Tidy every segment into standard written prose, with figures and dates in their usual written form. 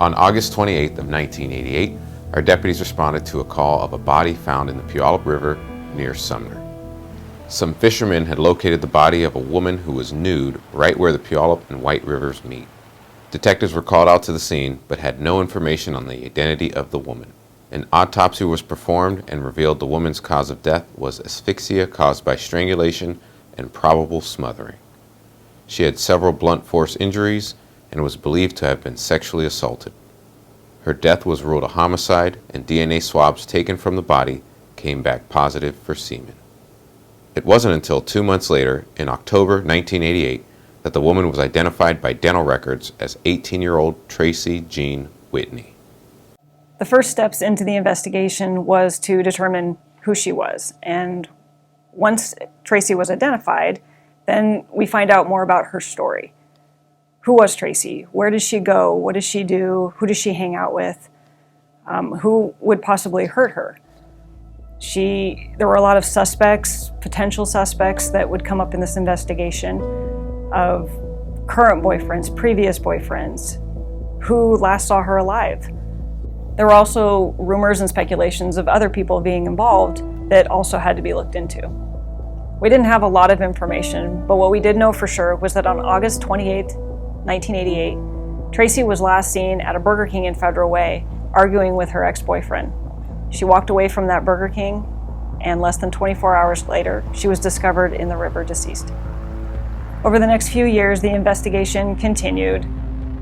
On August 28th of 1988, our deputies responded to a call of a body found in the Puyallup River near Sumner. Some fishermen had located the body of a woman who was nude right where the Puyallup and White Rivers meet. Detectives were called out to the scene but had no information on the identity of the woman. An autopsy was performed and revealed the woman's cause of death was asphyxia caused by strangulation and probable smothering. She had several blunt force injuries and was believed to have been sexually assaulted. Her death was ruled a homicide, and DNA swabs taken from the body came back positive for semen. It wasn't until 2 months later, in October 1988, that the woman was identified by dental records as 18-year-old Tracy Jean Whitney. The first steps into the investigation was to determine who she was. And once Tracy was identified, then we find out more about her story. Who was Tracy? Where does she go? What does she do? Who does she hang out with? Who would possibly hurt her? There were a lot of suspects, potential suspects that would come up in this investigation of current boyfriends, previous boyfriends, who last saw her alive. There were also rumors and speculations of other people being involved that also had to be looked into. We didn't have a lot of information, but what we did know for sure was that on August 28, 1988, Tracy was last seen at a Burger King in Federal Way arguing with her ex-boyfriend. She walked away from that Burger King, and less than 24 hours later, she was discovered in the river deceased. Over the next few years, the investigation continued.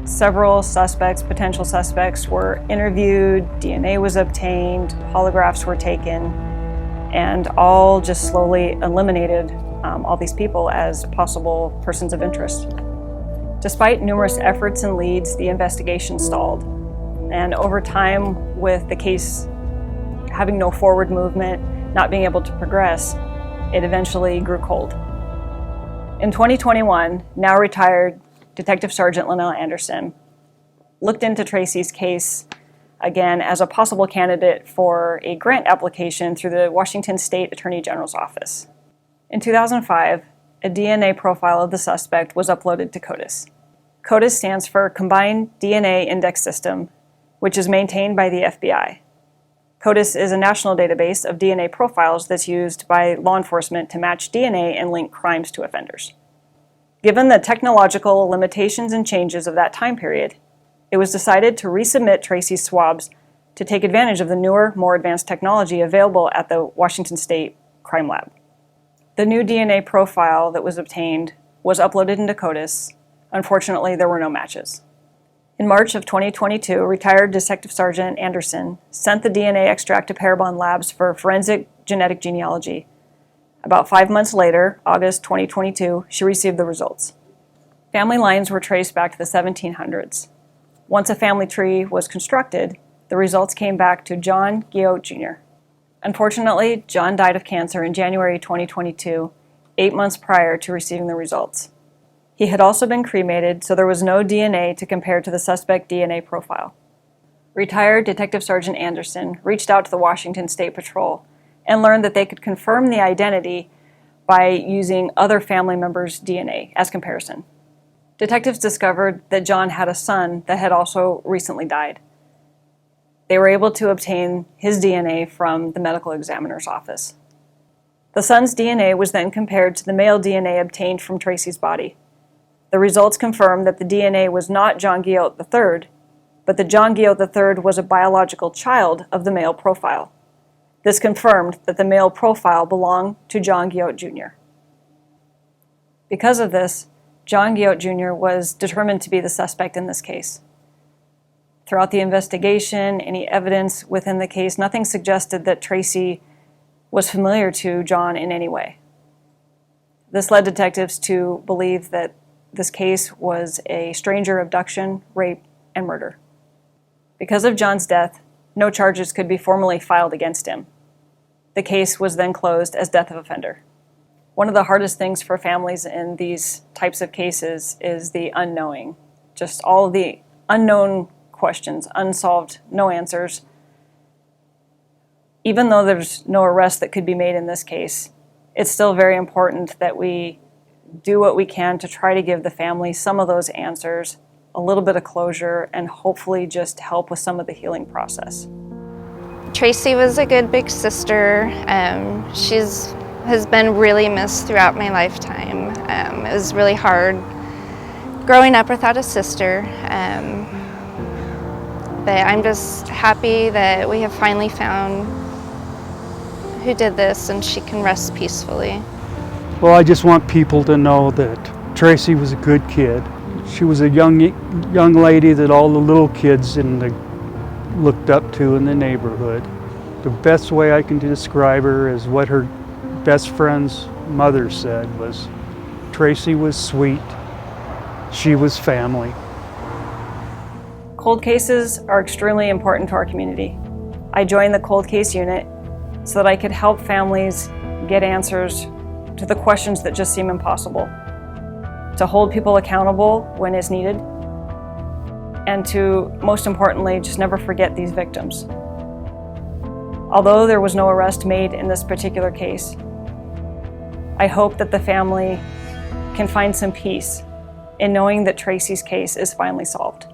Several suspects, potential suspects, were interviewed, DNA was obtained, polygraphs were taken, and all just slowly eliminated all these people as possible persons of interest. Despite numerous efforts and leads, the investigation stalled. And over time, with the case having no forward movement, not being able to progress, it eventually grew cold. In 2021, now retired Detective Sergeant Linnell Anderson looked into Tracy's case again as a possible candidate for a grant application through the Washington State Attorney General's office. In 2005, a DNA profile of the suspect was uploaded to CODIS. CODIS stands for Combined DNA Index System, which is maintained by the FBI. CODIS is a national database of DNA profiles that's used by law enforcement to match DNA and link crimes to offenders. Given the technological limitations and changes of that time period, it was decided to resubmit Tracy's swabs to take advantage of the newer, more advanced technology available at the Washington State Crime Lab. The new DNA profile that was obtained was uploaded into CODIS. Unfortunately, there were no matches. In March of 2022, retired Detective Sergeant Anderson sent the DNA extract to Parabon Labs for forensic genetic genealogy. About 5 months later, August 2022, she received the results. Family lines were traced back to the 1700s. Once a family tree was constructed, the results came back to John Guyot Jr. Unfortunately, John died of cancer in January 2022, 8 months prior to receiving the results. He had also been cremated, so there was no DNA to compare to the suspect DNA profile. Retired Detective Sergeant Anderson reached out to the Washington State Patrol and learned that they could confirm the identity by using other family members' DNA as comparison. Detectives discovered that John had a son that had also recently died. They were able to obtain his DNA from the medical examiner's office. The son's DNA was then compared to the male DNA obtained from Tracy's body. The results confirmed that the DNA was not John Guyot III, but that John Guyot III was a biological child of the male profile. This confirmed that the male profile belonged to John Guyot Jr. Because of this, John Guyot Jr. was determined to be the suspect in this case. Throughout the investigation, any evidence within the case, nothing suggested that Tracy was familiar to John in any way. This led detectives to believe that this case was a stranger abduction, rape, and murder. Because of John's death, no charges could be formally filed against him. The case was then closed as death of offender. One of the hardest things for families in these types of cases is the unknowing. Just all of the unknown questions, unsolved, no answers. Even though there's no arrest that could be made in this case, it's still very important that we do what we can to try to give the family some of those answers a little bit of closure and hopefully just help with some of the healing process. Tracy was a good big sister. She has been really missed throughout my lifetime. It was really hard growing up without a sister. But I'm just happy that we have finally found who did this and she can rest peacefully. Well, I just want people to know that Tracy was a good kid. She was a young lady that all the little kids looked up to in the neighborhood. The best way I can describe her is what her best friend's mother said was, Tracy was sweet, she was family. Cold cases are extremely important to our community. I joined the cold case unit so that I could help families get answers to the questions that just seem impossible, to hold people accountable when it's needed, and to, most importantly, just never forget these victims. Although there was no arrest made in this particular case, I hope that the family can find some peace in knowing that Tracy's case is finally solved.